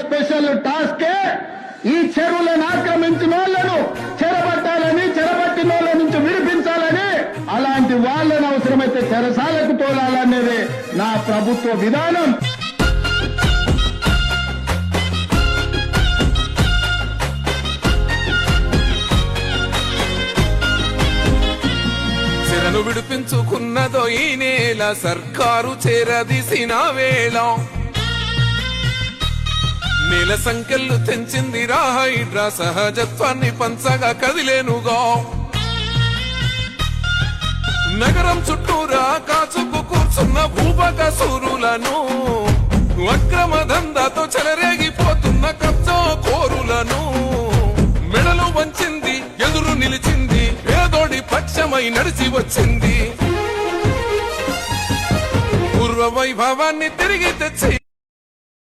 Special టాస్కే ఈ చెరువులను ఆక్రమించిన వాళ్ళను చెరబట్టాలని, చెరబట్టిన వాళ్ళ నుంచి విడిపించాలని, అలాంటి వాళ్ళను అవసరమైతే చెరసాలకు తోలాలనేది నా ప్రభుత్వ విధానం. చెరను విడిపించుకున్నదో ఈ నేల, సర్కారు చేరదీసిన వేళ నేల సంఖ్యలు తెంచింది హైడ్రా, సహజత్వాన్ని పంచగా కదిలేనుగా. నగరం చుట్టూరా కాచుకు కూర్చున్న భూపకసూరులను, అక్రమ దందాతో చెలరేగిపోతున్న కబ్జా కోరులను మెడలు వంచింది, ఎదురు నిలిచింది, పేదోడి పక్షమై నడిచి వచ్చింది. పూర్వ వైభవాన్ని తిరిగి తెచ్చి